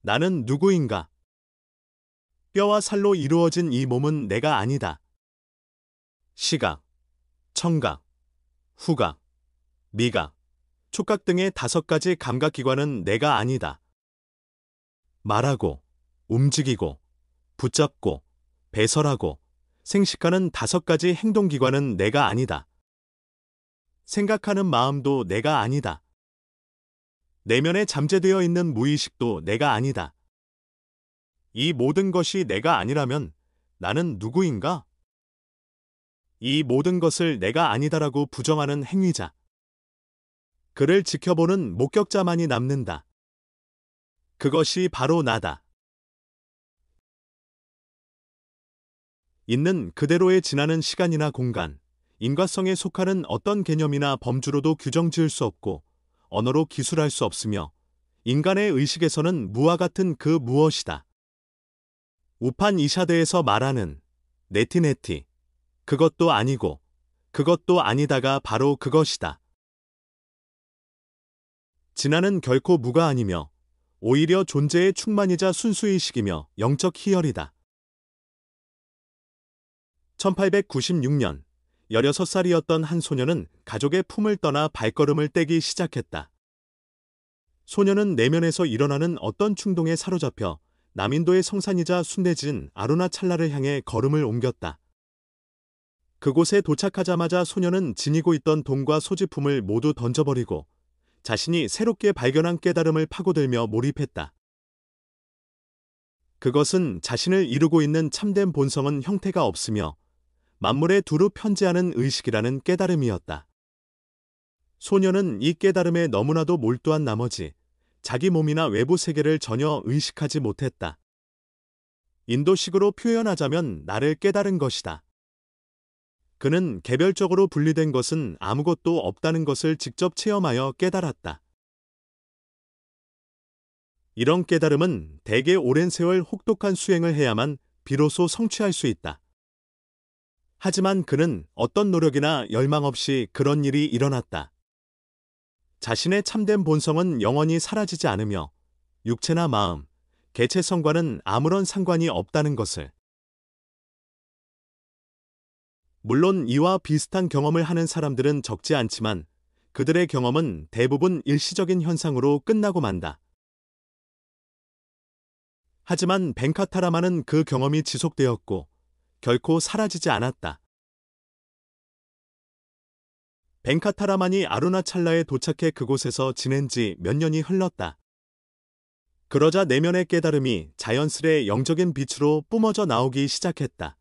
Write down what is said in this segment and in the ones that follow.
나는 누구인가? 뼈와 살로 이루어진 이 몸은 내가 아니다. 시각, 청각, 후각, 미각, 촉각 등의 5가지 감각기관은 내가 아니다. 말하고, 움직이고, 붙잡고, 배설하고, 생식하는 5가지 행동기관은 내가 아니다. 생각하는 마음도 내가 아니다. 내면에 잠재되어 있는 무의식도 내가 아니다. 이 모든 것이 내가 아니라면 나는 누구인가? 이 모든 것을 내가 아니다라고 부정하는 행위자. 그를 지켜보는 목격자만이 남는다. 그것이 바로 나다. 있는 그대로에 지나는 시간이나 공간, 인과성에 속하는 어떤 개념이나 범주로도 규정 지을 수 없고 언어로 기술할 수 없으며 인간의 의식에서는 무와 같은 그 무엇이다. 우판 이샤드에서 말하는 네티네티, 그것도 아니고 그것도 아니다가 바로 그것이다. 진화는 결코 무가 아니며 오히려 존재의 충만이자 순수의식이며 영적 희열이다. 1896년 16살이었던 한 소녀는 가족의 품을 떠나 발걸음을 떼기 시작했다. 소녀는 내면에서 일어나는 어떤 충동에 사로잡혀 남인도의 성산이자 순례지인 아루나찰라를 향해 걸음을 옮겼다. 그곳에 도착하자마자 소녀는 지니고 있던 돈과 소지품을 모두 던져버리고 자신이 새롭게 발견한 깨달음을 파고들며 몰입했다. 그것은 자신을 이루고 있는 참된 본성은 형태가 없으며 만물에 두루 편재하는 의식이라는 깨달음이었다. 소녀는 이 깨달음에 너무나도 몰두한 나머지 자기 몸이나 외부 세계를 전혀 의식하지 못했다. 인도식으로 표현하자면 나를 깨달은 것이다. 그는 개별적으로 분리된 것은 아무것도 없다는 것을 직접 체험하여 깨달았다. 이런 깨달음은 대개 오랜 세월 혹독한 수행을 해야만 비로소 성취할 수 있다. 하지만 그는 어떤 노력이나 열망 없이 그런 일이 일어났다. 자신의 참된 본성은 영원히 사라지지 않으며 육체나 마음, 개체성과는 아무런 상관이 없다는 것을. 물론 이와 비슷한 경험을 하는 사람들은 적지 않지만 그들의 경험은 대부분 일시적인 현상으로 끝나고 만다. 하지만 벤카타라마는 그 경험이 지속되었고 결코 사라지지 않았다. 벤카타라만이 아루나찰라에 도착해 그곳에서 지낸 지 몇 년이 흘렀다. 그러자 내면의 깨달음이 자연스레 영적인 빛으로 뿜어져 나오기 시작했다.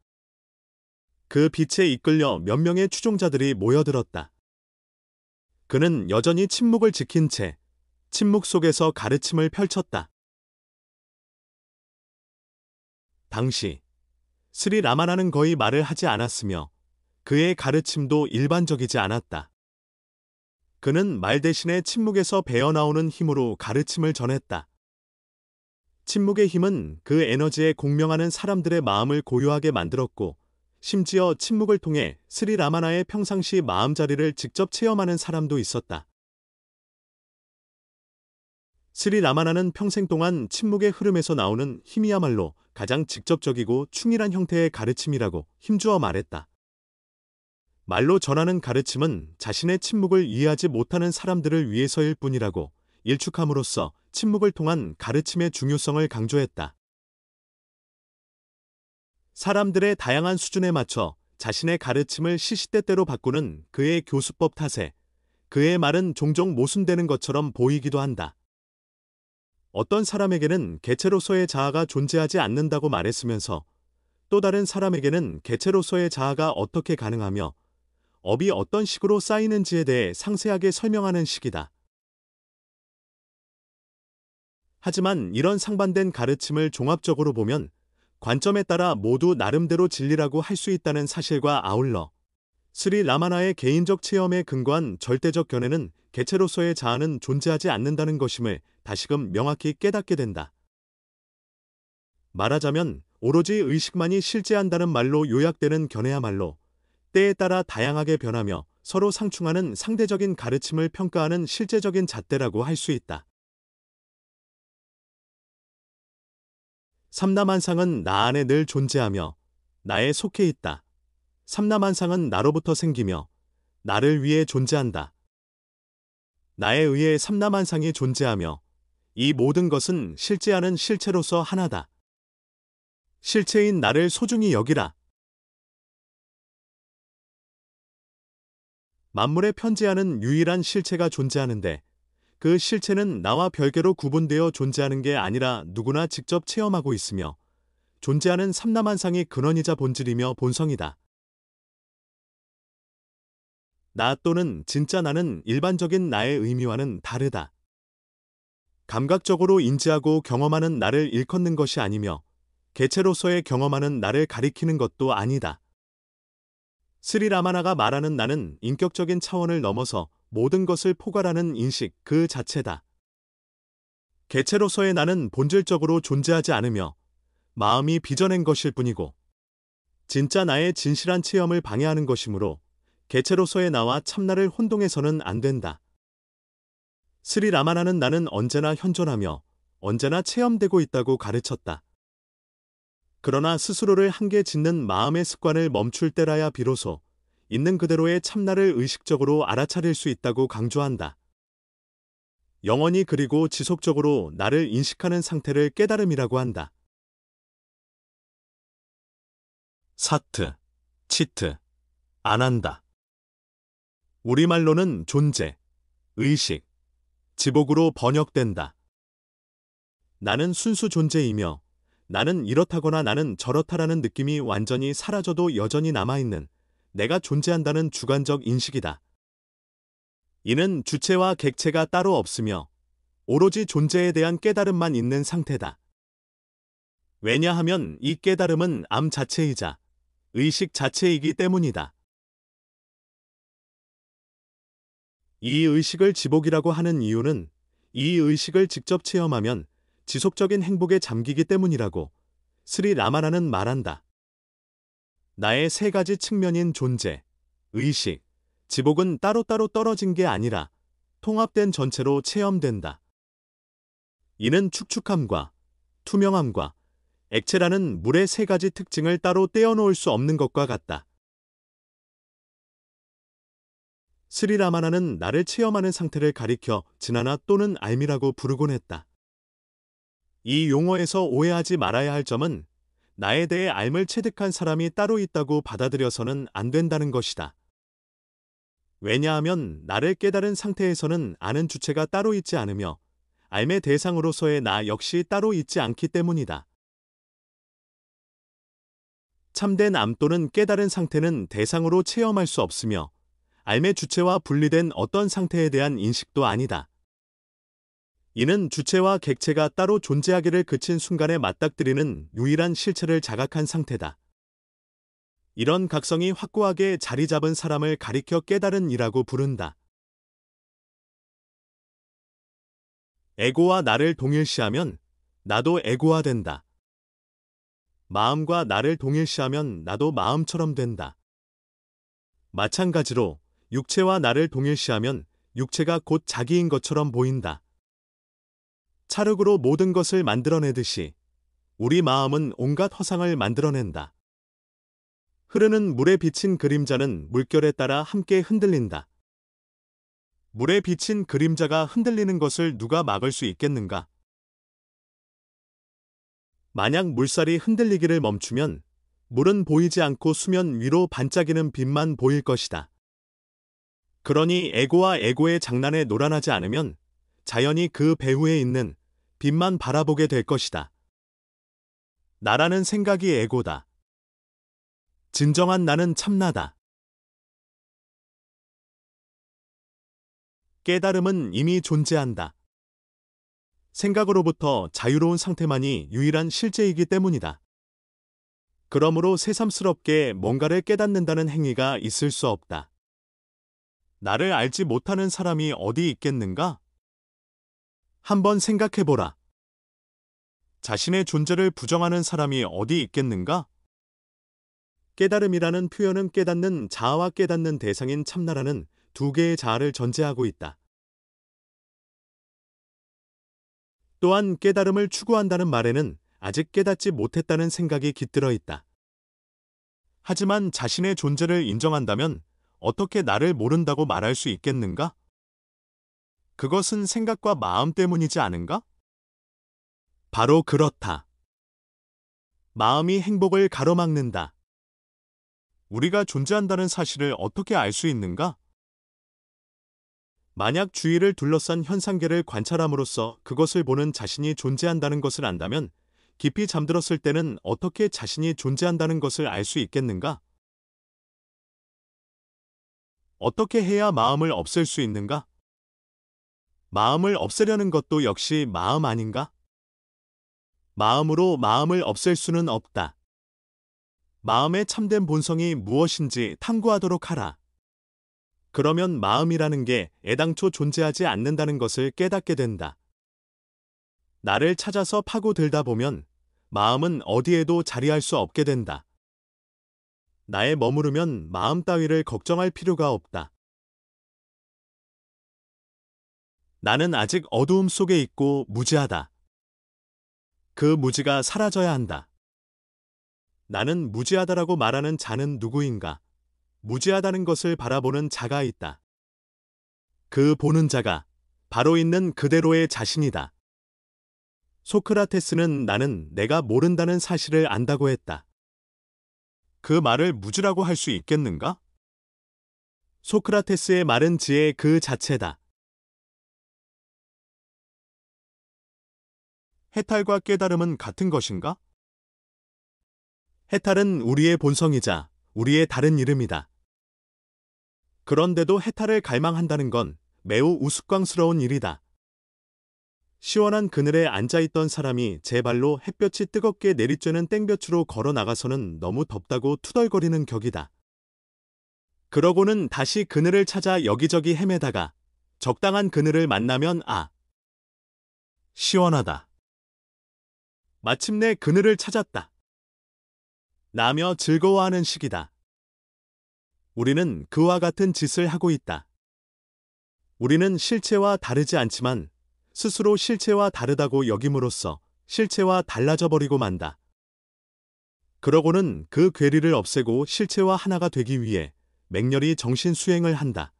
그 빛에 이끌려 몇 명의 추종자들이 모여들었다. 그는 여전히 침묵을 지킨 채 침묵 속에서 가르침을 펼쳤다. 당시 스리 라마나는 거의 말을 하지 않았으며 그의 가르침도 일반적이지 않았다. 그는 말 대신에 침묵에서 배어나오는 힘으로 가르침을 전했다. 침묵의 힘은 그 에너지에 공명하는 사람들의 마음을 고요하게 만들었고 심지어 침묵을 통해 스리 라마나의 평상시 마음자리를 직접 체험하는 사람도 있었다. 스리 라마나는 평생 동안 침묵의 흐름에서 나오는 힘이야말로 가장 직접적이고 충실한 형태의 가르침이라고 힘주어 말했다. 말로 전하는 가르침은 자신의 침묵을 이해하지 못하는 사람들을 위해서일 뿐이라고 일축함으로써 침묵을 통한 가르침의 중요성을 강조했다. 사람들의 다양한 수준에 맞춰 자신의 가르침을 시시때때로 바꾸는 그의 교수법 탓에 그의 말은 종종 모순되는 것처럼 보이기도 한다. 어떤 사람에게는 개체로서의 자아가 존재하지 않는다고 말했으면서 또 다른 사람에게는 개체로서의 자아가 어떻게 가능하며 업이 어떤 식으로 쌓이는지에 대해 상세하게 설명하는 식이다. 하지만 이런 상반된 가르침을 종합적으로 보면 관점에 따라 모두 나름대로 진리라고 할 수 있다는 사실과 아울러 스리 라마나의 개인적 체험에 근거한 절대적 견해는 개체로서의 자아는 존재하지 않는다는 것임을 다시금 명확히 깨닫게 된다. 말하자면 오로지 의식만이 실제한다는 말로 요약되는 견해야말로 때에 따라 다양하게 변하며 서로 상충하는 상대적인 가르침을 평가하는 실제적인 잣대라고 할 수 있다. 삼라만상은 나 안에 늘 존재하며 나에 속해 있다. 삼라만상은 나로부터 생기며 나를 위해 존재한다. 나에 의해 삼라만상이 존재하며 이 모든 것은 실제하는 실체로서 하나다. 실체인 나를 소중히 여기라. 만물에 편재하는 유일한 실체가 존재하는데 그 실체는 나와 별개로 구분되어 존재하는 게 아니라 누구나 직접 체험하고 있으며 존재하는 삼라만상의 근원이자 본질이며 본성이다. 나 또는 진짜 나는 일반적인 나의 의미와는 다르다. 감각적으로 인지하고 경험하는 나를 일컫는 것이 아니며 개체로서의 경험하는 나를 가리키는 것도 아니다. 스리라마나가 말하는 나는 인격적인 차원을 넘어서 모든 것을 포괄하는 인식 그 자체다. 개체로서의 나는 본질적으로 존재하지 않으며 마음이 빚어낸 것일 뿐이고 진짜 나의 진실한 체험을 방해하는 것이므로 개체로서의 나와 참나를 혼동해서는 안 된다. 스리라마나는 나는 언제나 현존하며 언제나 체험되고 있다고 가르쳤다. 그러나 스스로를 한계 짓는 마음의 습관을 멈출 때라야 비로소 있는 그대로의 참나를 의식적으로 알아차릴 수 있다고 강조한다. 영원히 그리고 지속적으로 나를 인식하는 상태를 깨달음이라고 한다. 사트, 치트, 아난다. 우리말로는 존재, 의식, 지복으로 번역된다. 나는 순수 존재이며 나는 이렇다거나 나는 저렇다라는 느낌이 완전히 사라져도 여전히 남아있는 내가 존재한다는 주관적 인식이다. 이는 주체와 객체가 따로 없으며 오로지 존재에 대한 깨달음만 있는 상태다. 왜냐하면 이 깨달음은 암 자체이자 의식 자체이기 때문이다. 이 의식을 지복이라고 하는 이유는 이 의식을 직접 체험하면 지속적인 행복에 잠기기 때문이라고 스리 라마나는 말한다. 나의 세 가지 측면인 존재, 의식, 지복은 따로따로 떨어진 게 아니라 통합된 전체로 체험된다. 이는 축축함과 투명함과 액체라는 물의 세 가지 특징을 따로 떼어놓을 수 없는 것과 같다. 스리라마나는 나를 체험하는 상태를 가리켜 지나나 또는 알미라고 부르곤 했다. 이 용어에서 오해하지 말아야 할 점은 나에 대해 알을 체득한 사람이 따로 있다고 받아들여서는 안 된다는 것이다. 왜냐하면 나를 깨달은 상태에서는 아는 주체가 따로 있지 않으며 알의 대상으로서의 나 역시 따로 있지 않기 때문이다. 참된 암 또는 깨달은 상태는 대상으로 체험할 수 없으며 알의 주체와 분리된 어떤 상태에 대한 인식도 아니다. 이는 주체와 객체가 따로 존재하기를 그친 순간에 맞닥뜨리는 유일한 실체를 자각한 상태다. 이런 각성이 확고하게 자리 잡은 사람을 가리켜 깨달은 이라고 부른다. 에고와 나를 동일시하면 나도 에고화된다. 마음과 나를 동일시하면 나도 마음처럼 된다. 마찬가지로 육체와 나를 동일시하면 육체가 곧 자기인 것처럼 보인다. 찰흙으로 모든 것을 만들어내듯이 우리 마음은 온갖 허상을 만들어낸다. 흐르는 물에 비친 그림자는 물결에 따라 함께 흔들린다. 물에 비친 그림자가 흔들리는 것을 누가 막을 수 있겠는가? 만약 물살이 흔들리기를 멈추면 물은 보이지 않고 수면 위로 반짝이는 빛만 보일 것이다. 그러니 에고와 에고의 장난에 놀아나지 않으면 자연히 그 배후에 있는 빛만 바라보게 될 것이다. 나라는 생각이 에고다. 진정한 나는 참나다. 깨달음은 이미 존재한다. 생각으로부터 자유로운 상태만이 유일한 실제이기 때문이다. 그러므로 새삼스럽게 뭔가를 깨닫는다는 행위가 있을 수 없다. 나를 알지 못하는 사람이 어디 있겠는가? 한번 생각해보라. 자신의 존재를 부정하는 사람이 어디 있겠는가? 깨달음이라는 표현은 깨닫는 자아와 깨닫는 대상인 참나라는 두 개의 자아를 전제하고 있다. 또한 깨달음을 추구한다는 말에는 아직 깨닫지 못했다는 생각이 깃들어 있다. 하지만 자신의 존재를 인정한다면 어떻게 나를 모른다고 말할 수 있겠는가? 그것은 생각과 마음 때문이지 않은가? 바로 그렇다. 마음이 행복을 가로막는다. 우리가 존재한다는 사실을 어떻게 알 수 있는가? 만약 주위를 둘러싼 현상계를 관찰함으로써 그것을 보는 자신이 존재한다는 것을 안다면 깊이 잠들었을 때는 어떻게 자신이 존재한다는 것을 알 수 있겠는가? 어떻게 해야 마음을 없앨 수 있는가? 마음을 없애려는 것도 역시 마음 아닌가? 마음으로 마음을 없앨 수는 없다. 마음의 참된 본성이 무엇인지 탐구하도록 하라. 그러면 마음이라는 게 애당초 존재하지 않는다는 것을 깨닫게 된다. 나를 찾아서 파고들다 보면 마음은 어디에도 자리할 수 없게 된다. 나에 머무르면 마음 따위를 걱정할 필요가 없다. 나는 아직 어두움 속에 있고 무지하다. 그 무지가 사라져야 한다. 나는 무지하다라고 말하는 자는 누구인가? 무지하다는 것을 바라보는 자가 있다. 그 보는 자가 바로 있는 그대로의 자신이다. 소크라테스는 나는 내가 모른다는 사실을 안다고 했다. 그 말을 무지라고 할 수 있겠는가? 소크라테스의 말은 지혜 그 자체다. 해탈과 깨달음은 같은 것인가? 해탈은 우리의 본성이자 우리의 다른 이름이다. 그런데도 해탈을 갈망한다는 건 매우 우스꽝스러운 일이다. 시원한 그늘에 앉아있던 사람이 제 발로 햇볕이 뜨겁게 내리쬐는 땡볕으로 걸어 나가서는 너무 덥다고 투덜거리는 격이다. 그러고는 다시 그늘을 찾아 여기저기 헤매다가 적당한 그늘을 만나면 시원하다. 마침내 그늘을 찾았다. 나며 즐거워하는 시기다. 우리는 그와 같은 짓을 하고 있다. 우리는 실체와 다르지 않지만 스스로 실체와 다르다고 여김으로써 실체와 달라져 버리고 만다. 그러고는 그 괴리를 없애고 실체와 하나가 되기 위해 맹렬히 정신 수행을 한다.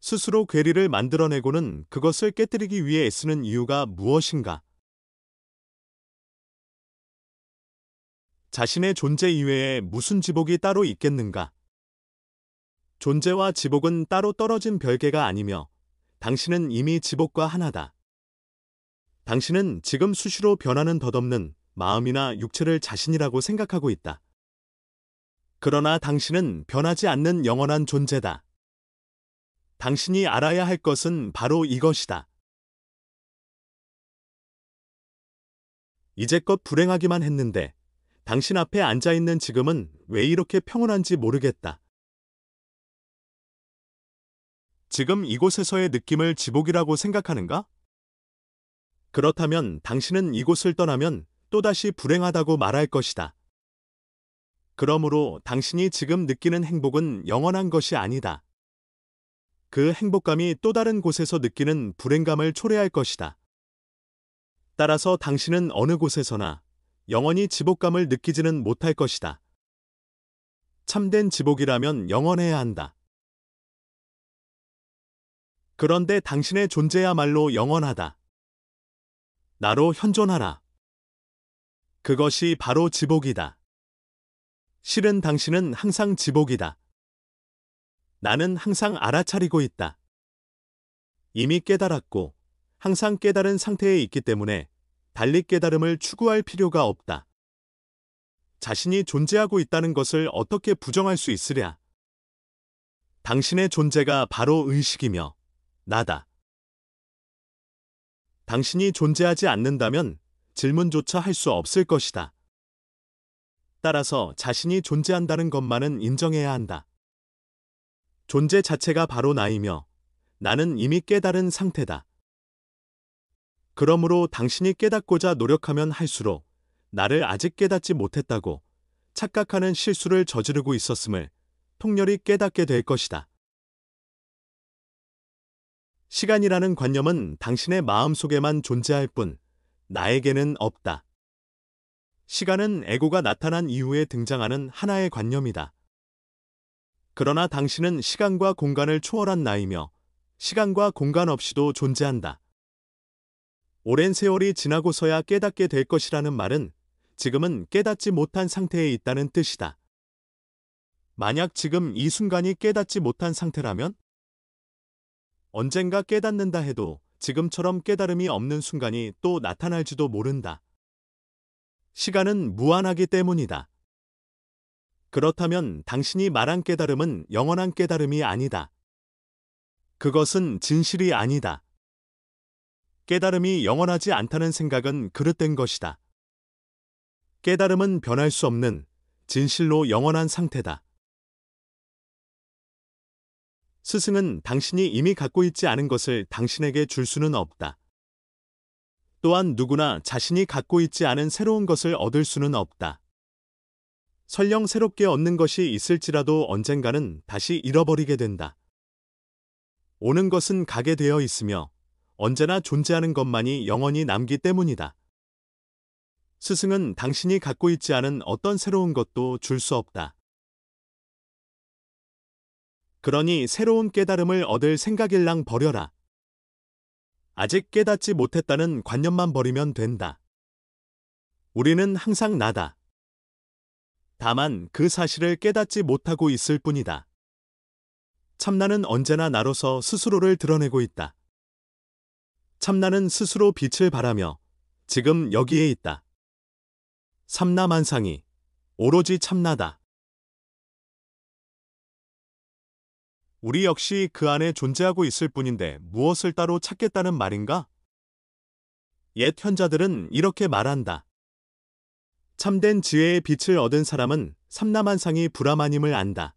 스스로 괴리를 만들어내고는 그것을 깨뜨리기 위해 애쓰는 이유가 무엇인가? 자신의 존재 이외에 무슨 지복이 따로 있겠는가? 존재와 지복은 따로 떨어진 별개가 아니며 당신은 이미 지복과 하나다. 당신은 지금 수시로 변하는 덧없는 마음이나 육체를 자신이라고 생각하고 있다. 그러나 당신은 변하지 않는 영원한 존재다. 당신이 알아야 할 것은 바로 이것이다. 이제껏 불행하기만 했는데 당신 앞에 앉아있는 지금은 왜 이렇게 평온한지 모르겠다. 지금 이곳에서의 느낌을 지복이라고 생각하는가? 그렇다면 당신은 이곳을 떠나면 또다시 불행하다고 말할 것이다. 그러므로 당신이 지금 느끼는 행복은 영원한 것이 아니다. 그 행복감이 또 다른 곳에서 느끼는 불행감을 초래할 것이다. 따라서 당신은 어느 곳에서나 영원히 지복감을 느끼지는 못할 것이다. 참된 지복이라면 영원해야 한다. 그런데 당신의 존재야말로 영원하다. 나로 현존하라. 그것이 바로 지복이다. 실은 당신은 항상 지복이다. 나는 항상 알아차리고 있다. 이미 깨달았고 항상 깨달은 상태에 있기 때문에 달리 깨달음을 추구할 필요가 없다. 자신이 존재하고 있다는 것을 어떻게 부정할 수 있으랴? 당신의 존재가 바로 의식이며 나다. 당신이 존재하지 않는다면 질문조차 할 수 없을 것이다. 따라서 자신이 존재한다는 것만은 인정해야 한다. 존재 자체가 바로 나이며 나는 이미 깨달은 상태다. 그러므로 당신이 깨닫고자 노력하면 할수록 나를 아직 깨닫지 못했다고 착각하는 실수를 저지르고 있었음을 통렬히 깨닫게 될 것이다. 시간이라는 관념은 당신의 마음 속에만 존재할 뿐 나에게는 없다. 시간은 에고가 나타난 이후에 등장하는 하나의 관념이다. 그러나 당신은 시간과 공간을 초월한 나이며 시간과 공간 없이도 존재한다. 오랜 세월이 지나고서야 깨닫게 될 것이라는 말은 지금은 깨닫지 못한 상태에 있다는 뜻이다. 만약 지금 이 순간이 깨닫지 못한 상태라면 언젠가 깨닫는다 해도 지금처럼 깨달음이 없는 순간이 또 나타날지도 모른다. 시간은 무한하기 때문이다. 그렇다면 당신이 말한 깨달음은 영원한 깨달음이 아니다. 그것은 진실이 아니다. 깨달음이 영원하지 않다는 생각은 그릇된 것이다. 깨달음은 변할 수 없는 진실로 영원한 상태다. 스승은 당신이 이미 갖고 있지 않은 것을 당신에게 줄 수는 없다. 또한 누구나 자신이 갖고 있지 않은 새로운 것을 얻을 수는 없다. 설령 새롭게 얻는 것이 있을지라도 언젠가는 다시 잃어버리게 된다. 오는 것은 가게 되어 있으며 언제나 존재하는 것만이 영원히 남기 때문이다. 스승은 당신이 갖고 있지 않은 어떤 새로운 것도 줄 수 없다. 그러니 새로운 깨달음을 얻을 생각일랑 버려라. 아직 깨닫지 못했다는 관념만 버리면 된다. 우리는 항상 나다. 다만 그 사실을 깨닫지 못하고 있을 뿐이다. 참나는 언제나 나로서 스스로를 드러내고 있다. 참나는 스스로 빛을 발하며 지금 여기에 있다. 삼라만상이 오로지 참나다. 우리 역시 그 안에 존재하고 있을 뿐인데 무엇을 따로 찾겠다는 말인가? 옛 현자들은 이렇게 말한다. 참된 지혜의 빛을 얻은 사람은 삼라만상이 불화만임을 안다.